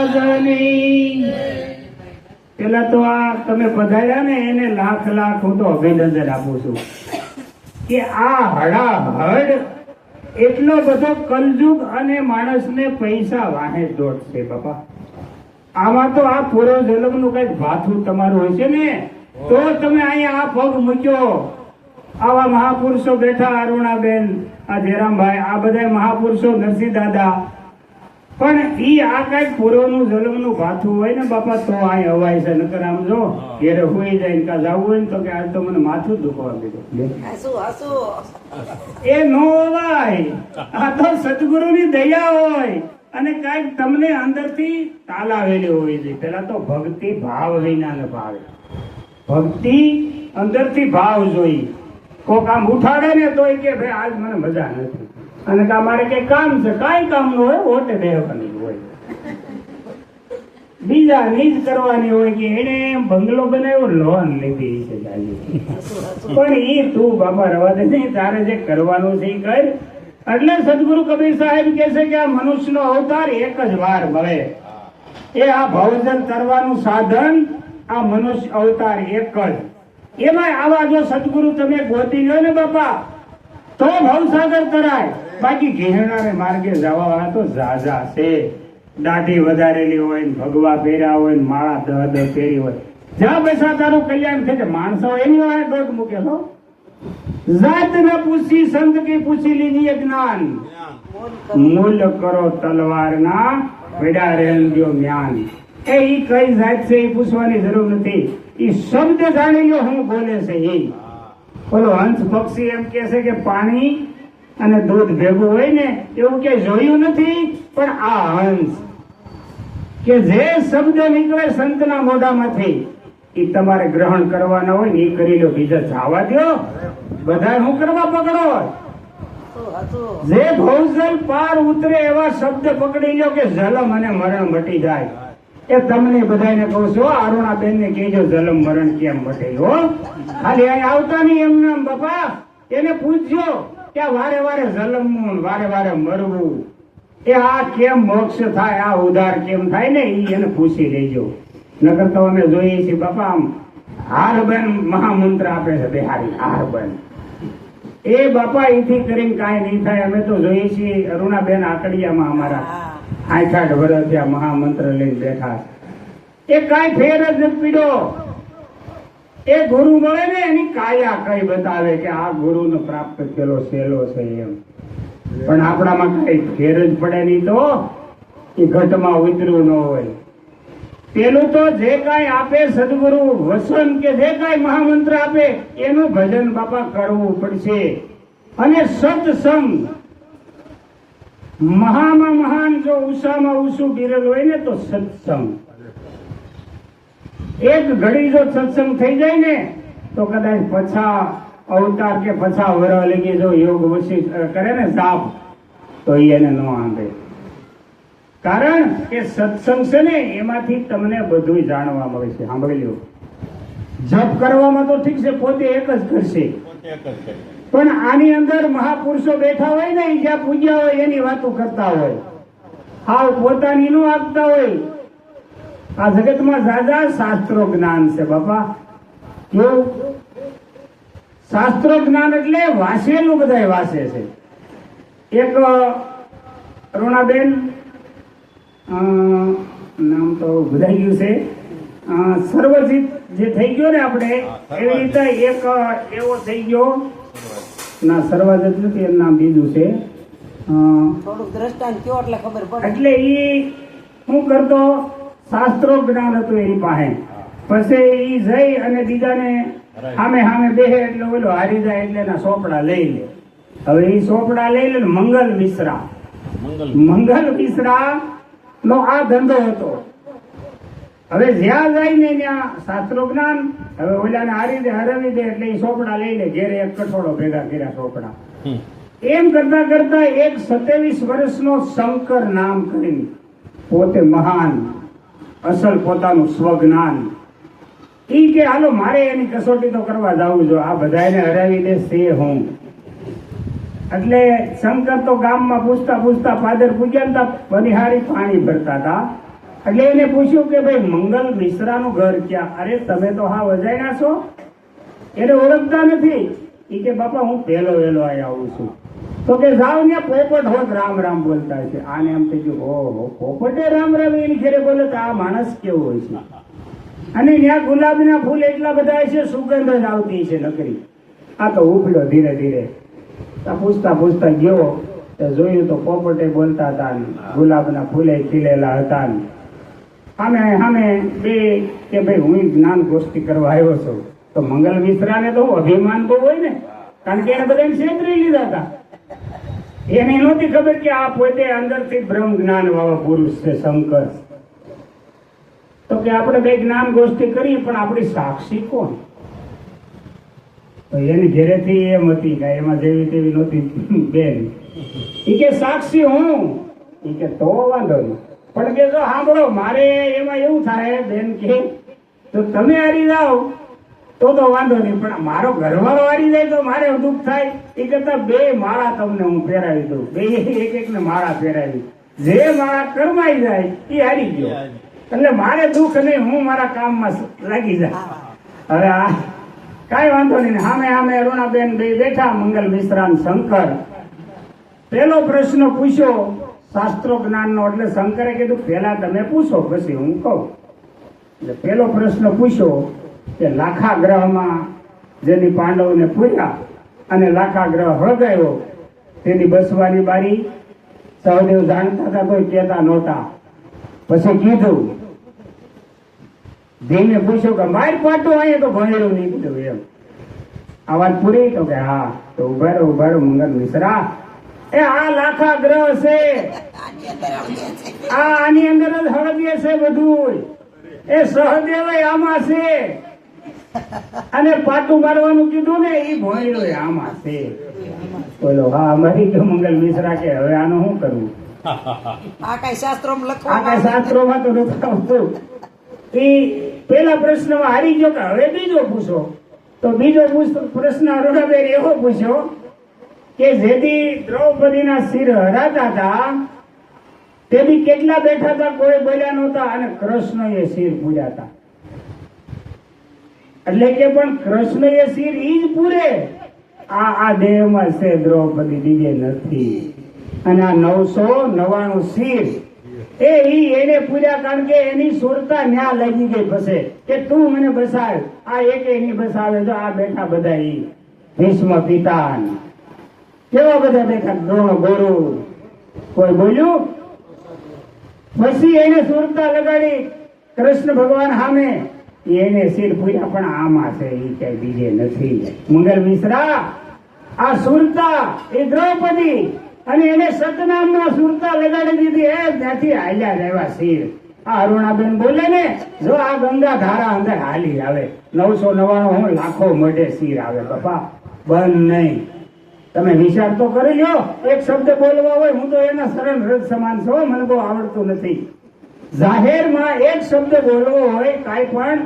મહારાજની. પેલા તો આ તમે પધાર્યા ને એને લાખ લાખ હું તો અભિનંદન આપું છું કે આ હડાહડ એટલો બધો કલયુગ અને માણસને પૈસા વાહે દોડશે બાપા. આમાં તો આ પૂરો જન્મનું કઈક ભાથું તમારું હોય છે ને તો તમે અહીંયા આ પગ મૂક્યો. આવા મહાપુરુષો બેઠા, અરુણાબેન, આ જયરામભાઈ, આ બધા મહાપુરુષો, નરસિંહ દાદા, પણ ઈ આ કઈક પૂરોનું જન્મનું ભાથું હોય ને બાપા તો અહીં હવાય છે. નકર આમ જો ઘેરે હોઈ જાય ને કાં જવું હોય ને તો કે આજ તો મને માથું દુખવા દીધું એ નો હોવાય. આ તો સદગુરુની દયા હોય અને કઈક તમને અંદરથી તાલાવેલી હોય છે. પેલા તો ભક્તિ ભાવ વિના ન ભાવે. ભક્તિ અંદરથી ભાવ જોઈ. કોક આમ ઉઠાડે ને તો કે ભાઈ આજ મને મજા નથી અને મારે કઈ કામ છે, કઈ કામ નું હોય ઓટે બેહવાની હોય, બીજા નીજ કરવાની હોય કે એને બંગલો બનાવ્યો લોન લીધી છે પણ એ તું બાપા રવા દે નહીં, તારે જે કરવાનું છે એ કર. એટલે સદગુરુ કબીર સાહેબ કે છે કે આ મનુષ્યનો અવતાર એક જ વાર મળે. એ આ ભવજન કરવાનું સાધન આ મનુષ્ય અવતાર એક જ. એમાં આવા જો સદગુરુ તમે ગોતી લો ને બાપા તો ભવસાગર તરાય. બાકી ઘેરણાને માર્ગે જવા વાળા તો ઝાઝા છે. દાઢી વધારેલી હોય ને ભગવા પહેર્યા હોય ને માળા દહ પહેરી હોય, જ્યાં પૈસા તારું કલ્યાણ થઈ જાય. માણસો એની વાળા દોટ મૂકેલો. જાત ન પૂછી સંત કી પૂછી લીજીએ જ્ઞાન, મૂલ કરો તલવાર ના વેડા રહેજો જ્ઞાન. એ ઈ કઈ જાત છે એ પૂછવાની જરૂર નથી. ઈ શબ્દ જાણી લો હું બોલે છે. એ બોલો હંસ પક્ષી એમ કે છે કે પાણી અને દૂધ ભેગું હોય ને એવું કે જોયું નથી, પણ આ હંસ કે જે શબ્દ નીકળે સંતના મોઢામાંથી એ તમારે ગ્રહણ કરવાના હોય ને એ કરી લો. બીજા જવા દો, બધા શું કરવા પકડો? જે ભવજલ પાર ઉતરે એવા શબ્દ પકડી લો કે જલમ અને મરણ મટી જાય. એ તમને બધાને કહું છું, અરુણાબેન ને કહેજો જલમ મરણ કેમ મટે હો. ખાલી અહીં આવતા નહીં એમને બાપા, એને પૂછજો કે વારે વારે જલમવું, વારે વારે મરવું, એ આ કેમ મોક્ષ થાય, આ ઉધાર કેમ થાય ને એ એને પૂછી લેજો. નકર તો અમે જોઈએ છીએ બાપા આમ હારબન મહામંત્ર આપે છે બિહારી હારબન. એ બાપા એથી કરીને કાંઈ નહીં થાય. અમે તો જોઈએ છીએ અરુણાબેન આકડિયામાં અમારા 8 વર્ષ ત્યાં મહામંત્ર લઈને બેઠા. એ કાંઈ ફેર જ નથી પીડો. એ ગુરુ મળે ને એની કાયા કઈ બતાવે કે આ ગુરુનો પ્રાપ્ત થયેલો સહેલો છે એમ. પણ આપણામાં કઈ ફેર જ પડે નહીં તો એ ઘટમાં ઉતર્યું ન હોય. પેલું તો જે કાંઈ આપે સદગુરુ વસન કે જે કાંઈ મહામંત્ર આપે એનું ભજન બાપા કરવું પડશે. અને સત્સંગ મહામાં મહાન જો ઉષામાં ઉષું બિરેલ હોય ને તો સત્સંગ. એક ઘડી જો સત્સંગ થઈ જાય ને તો કદાચ પછા અવતાર કે પછા વર લગી જો યોગ વશી કરે ને સાપ તો એને ન આંબે. કારણ કે સત્સંગ છે ને એમાંથી તમને બધું જાણવા મળે છે. સાંભળી લો, જપ કરવામાં તો ઠીક છે, પોતે એક જ કરશે, પણ આની અંદર મહાપુરુષો બેઠા હોય ને જ્યાં પૂજ્યા હોય એની વાતો કરતા હોય, હાવ પોતાની નું આપતા હોય. આ જગતમાં જાજા શાસ્ત્રો જ્ઞાન છે બાપા. કેવું શાસ્ત્રો જ્ઞાન એટલે વાંચેલું બધા વાંચે છે. એક અરુણાબેન નામ તો ભૂલાઈ ગયું છે, સર્વજીત જે થઈ ગયો ને આપણે એવી રીતે એક એવો થઈ ગયો ના સર્વજીત નથી, એનું નામ બીજું છે. થોડુંક દ્રષ્ટાંત કયો એટલે ખબર પડે. એટલે ઈ શું કરતો, શાસ્ત્રો જ્ઞાન હતું એની પાસે. પછી ઈ જઈ અને બીજાને સામે સામે બેહે એટલે ઓલો હારી જાય એટલે એના સોપડા લઈ લે. હવે એ સોપડા લઈ લે. મંગલ મિશ્રા નો આ ધંધો હતો. હવે જ્યાં જાય ને ત્યાં શાસ્ત્રો જ્ઞાન. હવે ઓલાને હારી દે, હરાવી દે એટલે એ સોપડા લઈ લે. ઘેરે એક કઠોળો ભેગા કર્યા સોપડા. એમ કરતા કરતા એક 27 વર્ષનો શંકર નામ કરીને પોતે મહાન અસલ પોતાનું સ્વજ્ઞાન ઈ કે હાલો મારે એની કસોટી તો કરવા જવું જો. આ બધાને હરાવી દે છે હું. એટલે શંકર તો ગામમાં પૂછતા પૂછતા પાદર પૂજ્યા હતા, બનિહારી પાણી ભરતા હતા. એટલે એને પૂછ્યું કે ભાઈ મંગલ મિશ્રાનું ઘર ક્યાં? અરે તમે તો હા વજાયના છો, એને ઓળખતા નથી. એ કે બાપા હું પહેલો વહેલો અહીં આવું છું. તો કે જાવ ને પોપટ હોત રામ રામ બોલતા છે. આને એમ થઈ ગયું, ઓહો પોપટે રામ રામ એની ઘેરે બોલે તો આ માણસ કેવો હોય છે. અને ત્યાં ગુલાબના ફૂલ એટલા બધા છે, સુગંધ જ આવતી છે નકરી. આ તો ઉપડ્યો ધીરે ધીરે. પૂછતા પૂછતા ગયો તો જોયું તો પોપટે બોલતા હતા ને ગુલાબના ફૂલે ખીલેલા હતા ને સામે સામે બે કે ભાઈ હું જ્ઞાન ગોષ્ઠી કરવા આવ્યો છું. તો મંગલ મિશ્રાને તો અભિમાન તો હોય ને, કારણ કે એને બધાને છેતરી લીધા હતા. એને નહોતી ખબર કે આ પોતે અંદરથી બ્રહ્મ જ્ઞાન વાળો પુરુષ છે શંકર. તો કે આપણે બે જ્ઞાન ગોષ્ઠી કરી, પણ આપણી સાક્ષી કોણ? તો એની ઘેરેથી એમ હતી કે એમાં જેવી તેવી નહોતી બેન. એ કે સાક્ષી હું. એ કે તો વાંધો નહીં, પણ કે જો સાંભળો મારે એમાં એવું થાય બેન કે તો તમે હારી જાઓ તો વાંધો નહીં, પણ મારો ઘરવાળો હારી જાય તો મારે દુઃખ થાય. એ કરતા બે માળા તમને હું પહેરાવી દઉં. બે એક એક ને માળા પહેરાવી, જે માળા કરમાઈ જાય એ હારી ગયો. એટલે મારે દુઃખ નહીં, હું મારા કામમાં લાગી જાય. હવે આ કાંઈ વાંધો નહીં. સામે સામે અરુણાબેન બે બેઠા, મંગલ મિશ્રા ને શંકર. પેલો પ્રશ્ન પૂછ્યો શાસ્ત્રો જ્ઞાનનો. એટલે શંકરે કીધું પેલા તમે પૂછો પછી હું કહું. એટલે પેલો પ્રશ્ન પૂછ્યો કે લાખા ગ્રહમાં જેની પાંડવને પૂર્યા અને લાખા ગ્રહ હળગાયો તેની બસવાની બારી સહદેવ જાણતા હતા તો કહેતા નહોતા. પછી કીધું ધીમે પૂછ્યું કે મારી પાટું અહીંયા તો ભણેલું નીકળ્યું એમ. આ વાત પૂરી? તો કે હા. તો ઉભા રહો મંગલ મિશ્રા, એ આ લાખા ગ્રહ છે, આની અંદર જ હળદીએ છે બધું. એ સહદેવ આમાં છે, અને પાટું મારવાનું કીધું ને એ ભણેલું આમાં છે. બોલો હા અમારી તો મંગલ મિશ્રા કે હવે આનું શું કરવું? આ કઈ શાસ્ત્રોમાં આ લખવા કઈ શાસ્ત્રોમાં તો નથી આવતું. એ પેલા પ્રશ્નમાં હારી ગયો કે હવે બીજો પૂછો. તો બીજો પ્રશ્ન અરુણાબેન એવો પૂછ્યો કે જેથી દ્રૌપદીના શિર હરાતા હતા તેથી કેટલા બેઠા હતા કોઈ બોલ્યા નહોતા, અને કૃષ્ણએ શિર પૂર્યા હતા. એટલે કે પણ કૃષ્ણએ શિર ઈ જ પૂરે. આ દેહમાં છે દ્રૌપદી, બીજે નથી. અને આ 999 શિર એને પૂર્યા, કારણ કે એની સુરતા ન્યા લાગી ગઈ. પછી કે તું મને બસાવ, આ એક એની બસાવે. તો આ બેઠા બધા ઈ ભીષ્મ પિતાન કેવા બધા બેઠા, દ્રોણ ગોરુ, કોઈ બોલ્યું? પછી એને સુરતા લગાડી કૃષ્ણ ભગવાન સામે, એને શિર પૂર્યા. પણ આમાં છે એ કઈ બીજે નથી. મંગલ મિશ્રા આ સુરતા એ દ્રૌપદી, અને એને સતનામમાં સુરતા લગાડી દીધી. એ ત્યાંથી હાલ્યા રહેવા શિર. આ અરુણાબેન બોલે ને, જો આ ગંગા ધારા અંદર હાલી આવે 999 લાખો મોઢે શિર આવે. બાપા બંધ નહીં. તમે વિચાર તો કરી લો. એક શબ્દ બોલવા હોય, હું તો એના સરળ રથ સમાન છું, મને બહુ આવડતું નથી. જાહેરમાં એક શબ્દ બોલવો હોય કાંઈ પણ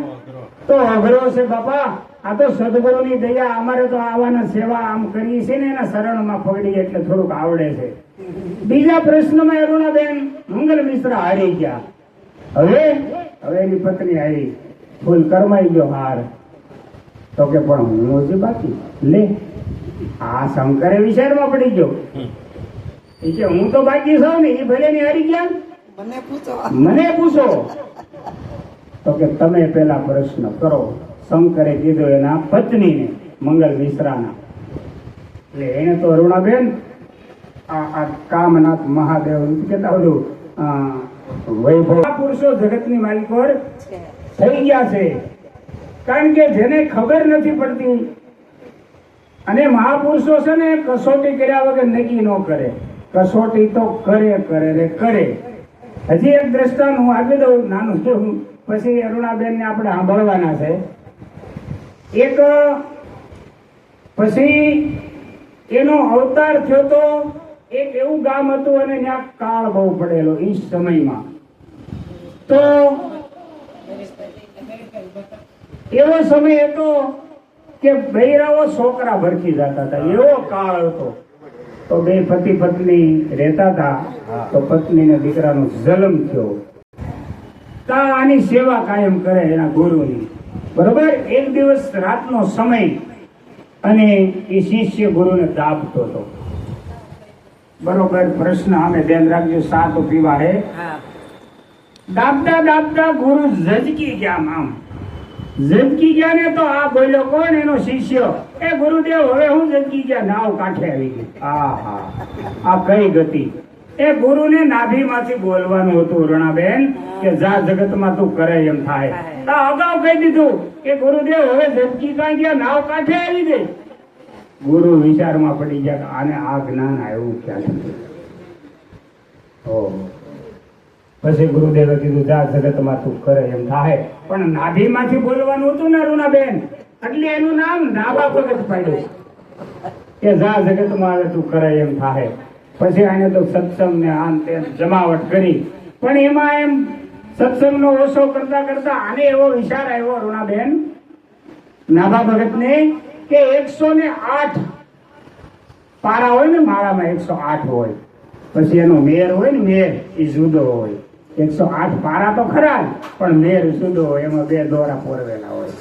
તો અઘરો છે બાપા. આ તો સદગુરુની દયા. અમારે તો આવાના સેવા આમ કરીએ છીએ ને એના શરણમાં પડી એટલે થોડુંક આવડે છે. બીજા પ્રશ્નમાં અરુણાબેન મંગલ મિશ્રા હારી ગયા. હવે એની પત્ની આવી, ભૂલ કરમાઈ ગયો હાર. તો કે પણ હું હજી બાકી લે. આ શંકરે વિચારમાં પડી ગયો. એ કે હું તો બાકી છું ને, એ ભલે ની હારી ગયા, મને પૂછો. તો કે તમે પેલા પ્રશ્ન કરો. શંકરે કીધું એના પત્નીને મંગલ મિશ્રાના. એટલે એને તો અરુણાબેન આ કામનાથ મહાદેવ કેતા બધું વૈભવ પુરુષો જગતની માલિકો થઈ ગયા છે. કારણ કે જેને ખબર નથી પડતી, અને મહાપુરુષો છે ને કસોટી કર્યા વગર નક્કી ન કરે. કસોટી તો કરે. હજી એક દ્રષ્ટાંત હું આપી દઉં નાનું છું, પછી અરુણાબેન ને આપણે સાંભળવાના છે. એક પછી એનો અવતાર થયો તો એક એવું ગામ હતું, અને ત્યાં કાળ બહુ પડેલો એ સમયમાં. તો એવો સમય હતો કે બૈરાઓ છોકરા ભરખી જતા હતા, એવો કાળ હતો. તો બે પતિ પત્ની રહેતા હતા. તો પત્નીને દીકરાનો જન્મ થયો. તા આની સેવા કાયમ કરે એના ગુરુની. બરોબર. એક દિવસ રાતનો સમય અને એ શિષ્ય ગુરુને દાબતો હતો. બરોબર. પ્રશ્ન અમે ધ્યાન રાખજો, સા તો પીવા હે. હા દાબતા દાબતા ગુરુ ઝજકી ગયા. આમ ઝજકી ગયા ને તો આ બોલ્યો કોણ? એનો શિષ્ય. એ ગુરુદેવ હવે હું ઝજકી ગયા, નાવ કાંઠે આવી ગઈ. આહા, આ કઈ ગતિ! એ ગુરુને નાભીમાંથી બોલવાનું હતું, રણાબેન, કે જા જગતમાં તું કરે એમ થાય. તો અગાઉ કહી દીધું કે ગુરુદેવ હવે ઝજકી કાંઈ ગયા, નાવ કાંઠે આવી ગઈ. ગુરુ વિચારમાં પડી ગયા કે આને આ જ્ઞાન આવ્યું ક્યાંથી? ઓહો. પછી ગુરુદેવે કીધું જા જગતમાં તું કરે એમ થાય. પણ નાભીમાંથી બોલવાનું હતું ને રૂણાબેન, એટલે એનું નામ નાભા ભગત પાડ્યું કે જા જગતમાં હવે તું કરે એમ થાય. પછી આને તો સત્સંગ ને આમ તેમ જમાવટ કરી. પણ એમાં એમ સત્સંગનો ઓછો કરતા કરતા આને એવો વિચાર આવ્યો રૂણાબેન, નાભા ભગતને, કે 108 પારા હોય ને માળામાં, 108 હોય. પછી એનો મેર હોય ને, મેર એ જુદો હોય. 108 પારા તો ખરા જ, પણ મેર જુદો હોય, એમાં 2 દોરા પોરવેલા હોય.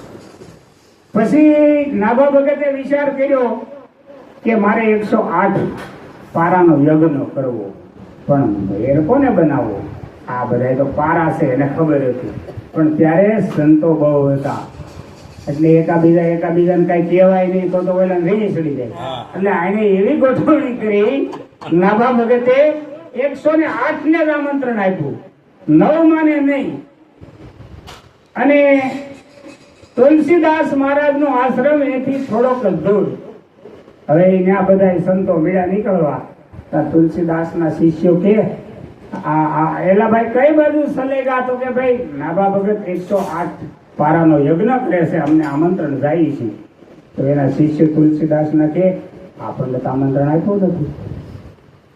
પછી નાભા ભગતે વિચાર કર્યો કે મારે 108 પારાનો યજ્ઞ કરવો, પણ મેર કોને બનાવવો? આ બધા તો પારા છે એને ખબર હતી, પણ ત્યારે સંતો બહુ હતા એટલે એકાબીજાને કઈ કહેવાય નહીં, તો ઓલા રેલી ચડી જાય. એટલે આને એવી ગોઠવણી કરી, નાભા ભગતે 108 ને જ આમંત્રણ આપ્યું, 9 માને નહીં. અને તુલસીદાસ મહારાજ નો આશ્રમ એથી થોડોક જ દૂર. હવે ત્યાં બધા સંતો મેળા નીકળવા. તુલસીદાસ ના શિષ્યો કે એલાભાઈ કઈ બાજુ સલેગા? તો કે ભાઈ નાભા ભગત 108 પારાનો યજ્ઞ કરે છે, અમને આમંત્રણ જાય છે. તો એના શિષ્ય તુલસીદાસ ના કે આપણને તો આમંત્રણ આપ્યું નથી.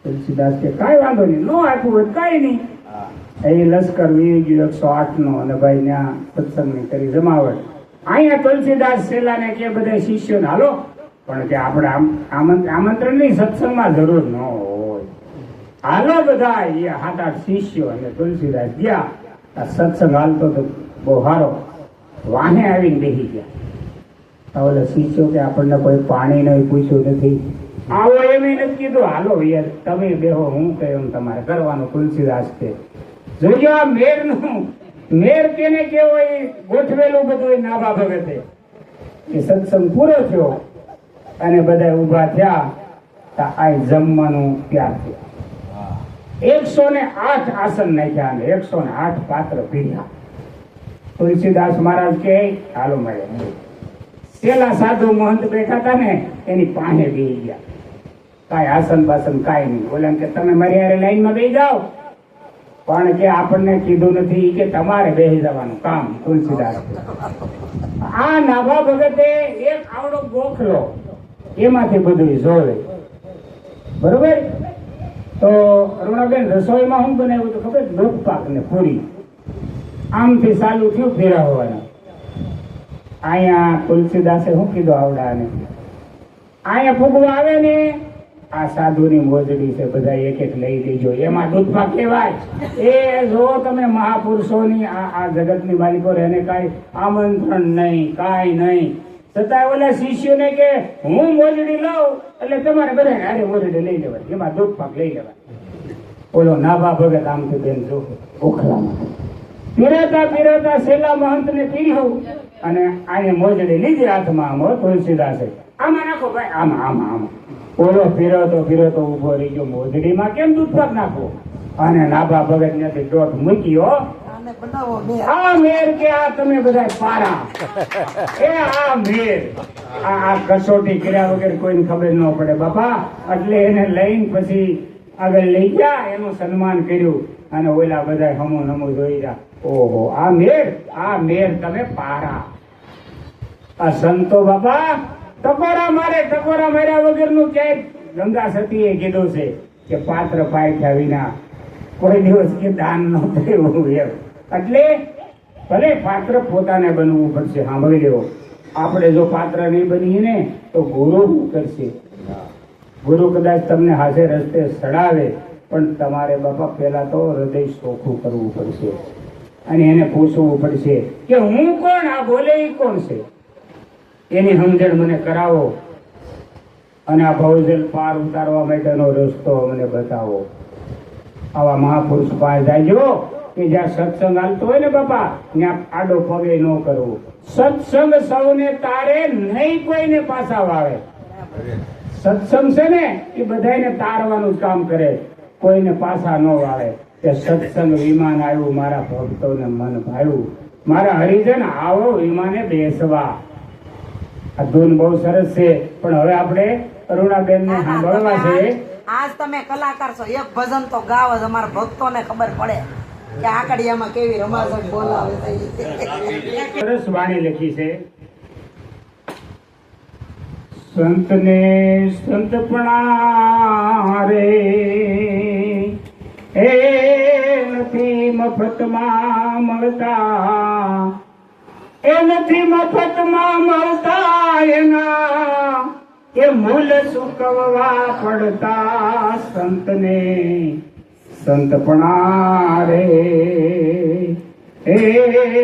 તુલસીદાસ કે કાંઈ વાંધો નહીં, નો આપ્યું હોય કાંઈ નહીં. એ લશ્કર વી ગયું 108 નો, અને ભાઈ ત્યાં સત્સંગની કરી જમાવટ. અહીંયા તુલસીદાસ છેલ્લાને કે બધા શિષ્યોને હાલો, પણ કે આપણે આમંત્રણ નહીં, સત્સંગમાં જરૂર ન હોય. હાલો બધા એ 7-8 શિષ્યો અને તુલસીદાસ ગયા. આ સત્સંગ હાલતો તો બહુ સારો, વાહે આવીને બેસી ગયા. ઓલા શિષ્યો કે આપણને કોઈ પાણી નહીં પૂછ્યું નથી, આવો એમ નથી કીધું, હાલો યાર તમે બેહો, હું કહ્યું તમારે કરવાનું. તુલસીદાસ કે જોજો આ મેર કેને કેવો એ ગોઠવેલું બધું નાભા ભગતે. એ સત્સંગ પૂરો થયો અને બધા ઉભા થયા. આ જમવાનું ત્યાર થયું. 108 આસન નાખ્યા અને 108 પાત્ર પીધા. તુલસીદાસ મહારાજ કે હાલો મળે. પેલા સાધુ મહંત બેઠા હતા ને એની પાસે બેસી ગયા. કાંઈ આસન બાસન કાંઈ નહીં. બોલે કે તમે મારી હારે લાઈનમાં બેસી જાઓ, પણ કે આપણને કીધું નથી કે તમારે બેસી જવાનું કામ. તુલસીદાસ આ નાભા ભગતે એક આવડો ગોખલો એમાંથી બધું જોવે. બરોબર. તો અરુણાબેન રસોઈમાં શું બનાવ્યું તો ખબર? દૂધ પાક ને પૂરી. આમથી ચાલુ થયું ફેરવવાનું. અહીંયા તુલસીદાસે શું કીધું આવડાને? અહીંયા ફૂગવા આવે ને આ સાધુની મોજડી છે, બધા એક એક લઈ લેજો. એમાં દૂધ પાક કહેવાય. એ જો તમે મહાપુરુષોની આ જગતની માલિકો એને કાંઈ આમંત્રણ નહીં, કાંઈ નહીં. છતાં ઓલા શિષ્યોને કે હું મોજડી લઉં એટલે તમારે બધા અરે મોજડી લઈ લેવાય, એમાં દૂધ પાક લઈ લેવાય. ઓલો નાભા ભગત આમથી બેન જો ઓખલામાં પીરતા છેલ્લા મહંત ને પીર્યું અને આને મોજડી લીધી હાથમાં. આમ તુલસીદાસે આમાં નાખો ભાઈ, આમાં આમાં આમાં. ઓલો ફેરવતો ઉભો રહી ગયો, મોજડીમાં કેમ દૂધ પાક નાખો? અને નાભા ભગત ત્યાંથી દોઢ મૂક્યો. આ મેર કે આ તમે બધા પારા, એ આ મેર આ કસોટી કર્યા વગર કોઈને ખબર ન પડે બાપા. એટલે એને લઈને પછી આગળ લઈ ગયા, એનું સન્માન કર્યું અને ઓલા બધા હમો જોઈ રહ્યા. ઓહો, આ મેર તમે પારા. આ સંતો બાપા ટકોરા માર્યા વગરનું ક્યાંય ગંગા સતીએ કીધું છે કે પાત્ર પાયથ્યા વિના કોઈ દિવસ કે દાન ન થયું એમ. એટલે ભલે પાત્ર પોતાને બનવું પડશે. સાંભળી લેવો, આપણે જો પાત્ર નહીં બનીએ ને તો ગુરુ કરશે. ગુરુ કદાચ તમને હાથે રસ્તે સડાવે, પણ તમારે બાપા પહેલા તો હૃદય ચોખ્ખું કરવું પડશે અને એને પૂછવું પડશે કે હું કોણ, આ બોલે એ કોણ છે, એની સમજણ મને કરાવો અને આ ભવજલ પાર ઉતારવા માટેનો રસ્તો મને બતાવો. આવા મહાપુરુષ પાસે જાજો કે જ્યાં સત્સંગ હાલતો હોય ને બાપા, ત્યાં આડો પગે ન કરવો. સત્સંગ સૌને તારે, નહીં કોઈને પાછા વાવે. સત્સંગ છે ને એ બધાને તારવાનું જ કામ કરે, કોઈને પાછા ન વાવે. કે સત્સંગ વિમાન આવ્યું, મારા ભક્તોને મન ભાવ્યું, મારા હરિજન આવો વિમાને બેસવા. આ ધૂન બહુ સરસ છે, પણ હવે આપણે અરુણાબેન ને સાંભળવા છે. આજ તમે કલાકાર છો, એક ભજન તો ગાવ જ, અમારા ભક્તોને ખબર પડે કે આકડિયામાં કેવી રમાસટ બોલાવે છે. સરસ વાણી લખી છે. સંતને સંતપણા રે એ નથી મફતમાં મળતા, એ નથી મફતમાં મળતા, એના એ મૂલ સુકવવા પડતા. સંતને સંતપણા રે એ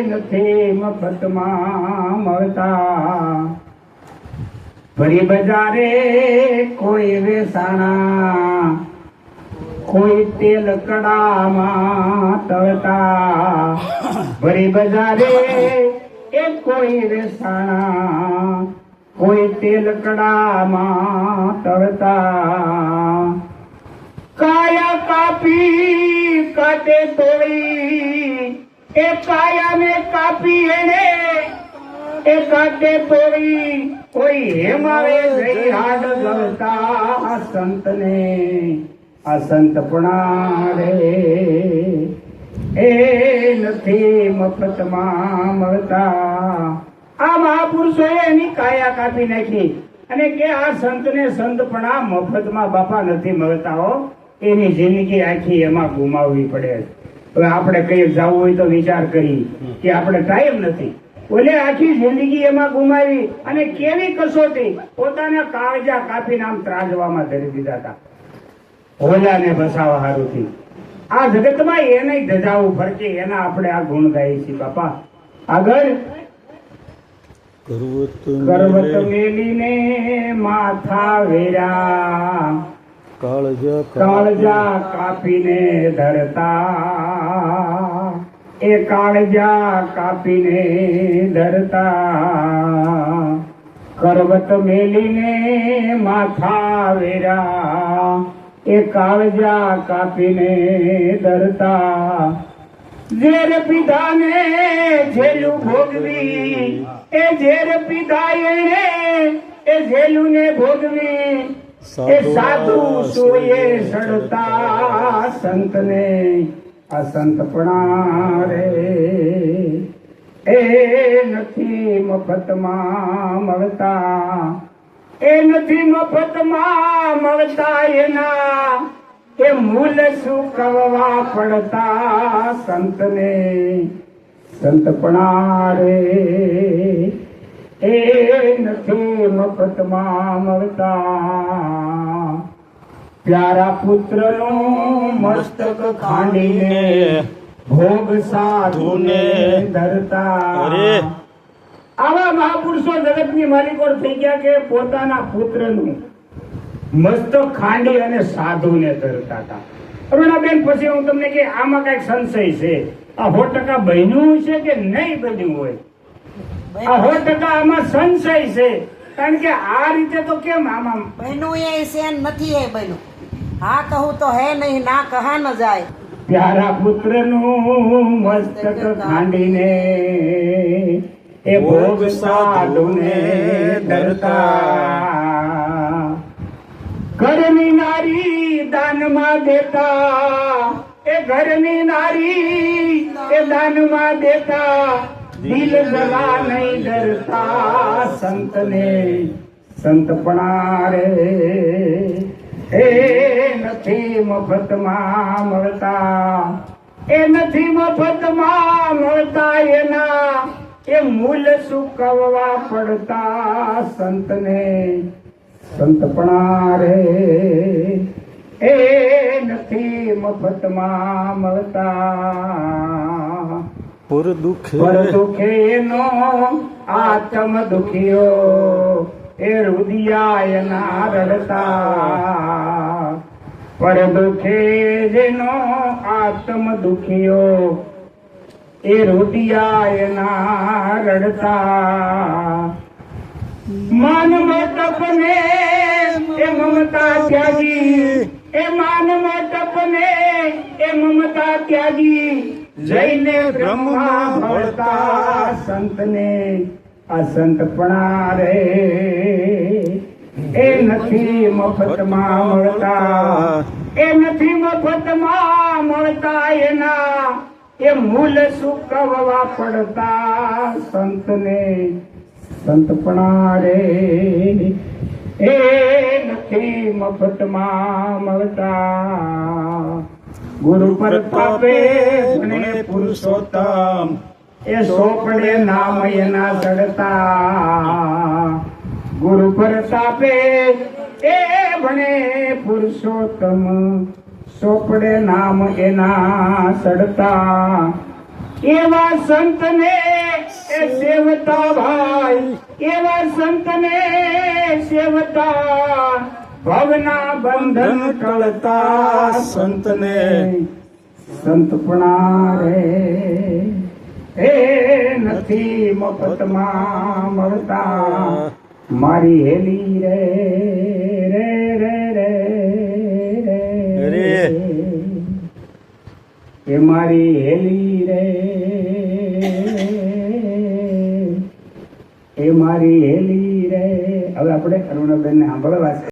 નથી મફતમાં મળતા. ભરી બજારે કોઈ વેસાણા, કોઈ તેલ કડામાં તળતા. ભરી બજારે એ કોઈ વેસાણા, કોઈ તેલ કડામાં તળતા. કાયા કાપી કાટે તોડી, એ કાયાને કાપી એને એ કાટે તોડી. કોઈ હેમાવે જઈ હાડ ગળતા. સંતને આ સંતપણા રે એ નથી મફતમાં મળતા. આ મહાપુરુષોએ એની કાયા કાપી નાખી અને કે આ સંતને સંતપણા મફતમાં બાપા નથી મળતા હો, એની જિંદગી આખી એમાં ગુમાવવી પડે. હવે આપણે કઈ જવું હોય તો વિચાર કરી કે આપણે ટાઈમ નથી, ઓલે આખી જિંદગી એમાં ગુમાવી અને કેવી કસોટી, પોતાના કાળજા કાપીને આમ ત્રાજવામાં ધરી દીધા હતા ઓલાને બસાવા હારુથી. આ જગતમાં એને ધજાવું ફરકે, એના આપણે આ ગુણ ગાઈએ છીએ બાપા. આગળ કરવત મેલીને માથા વેરા, કાળજા કાપીને ધરતા. એ કાળજા કાપીને ધરતા. કરવત મેલીને માથા વેરા, એ કાળજા કાપીને ધરતા. ઝેર પીધા ને ઝેલું ભોગવી, એ ઝેર પીધા એને એ ઝેલું ને ભોગવી. એ સાધુ સોએ સડતા. સંતને આ સંતપણા રે એ નથી મફતમાં મળતા, એ નથી મફતમાં મળતા. એના એ મૂલ સુકવવા પડતા. સંતને સંતપણા રે એ નથી મફતમાં મળતા. પ્યારા પુત્રનું મસ્તક ખાંડીને ભોગ સાધુને ધરતા. આવા મહાપુરુષો જગતની માલિકો થઈ ગયા કે પોતાના પુત્રનું મસ્તક ખાંડી અને સાધુને ધરતા હતા. અરુણાબેન, પછી હું તમને કે આમાં કઈક સંશય છે, આ 100% બન્યું છે કે નહીં બન્યું હોય? આ 100% આમાં સંશય છે, કારણ કે આ રીતે તો કેમ આમાં બહેનું એ છે નથી એ બહેનું. હા કહું તો હે નહીં, ના કહા ન જાય. પ્યારા પુત્રનું મસ્તક ખાંડીને એ ભોગ સાધુને ધરતા. ઘરની નારી દાનમાં દેતા, એ ઘરની નારી એ દાનમાં દેતા. દિલ જલા નહીં ડરતા. સંતને સંતપણા રે એ નથી મફતમાં મળતા, એ નથી મફતમાં મળતા. એના એ મૂલ સુકવવા પડતા. સંતને સંતપણા રે એ નથી મફતમાં મળતા. પર દુખે પર દુખે એનો આત્મ દુખિયો એ રુદિયાયના રડતા. પર દુખે જેનો આત્મ દુખિયો એ રુદિયાયના રડતા. માન મોટપને એ મમતા ત્યાગી એ માન મોટપને એ મમતા ત્યાગી જઈને બ્રહ્મા ભળતા સંતને અસંતપણા રે એ નથી મફતમાં મળતા. એ નથી મફતમાં મળતા એના એ મૂલ સુકવવા પડતા સંતને સંતપણા રે એ નથી મફતમાં મળતા. ગુરુ પ્રતાપે ભણે પુરુષોત્તમ એ સોપડે નામ એના ચડતા. ગુરુ પ્રતાપે એ ભણે પુરુષોત્તમ સોપડે નામ એના ચડતા. એવા સંતને એ સેવતા ભાઈ એવા સંતને સેવતા ભવના બંધન ટળતા સંતને સંતપણા રે એ નથી મફતમાં મળતા. મારી હેલી રે રે રે રે રે એ મારી હેલી રે એ મારી હેલી રે. હવે આપણે અરુણાબેન ને સાંભળવા છે.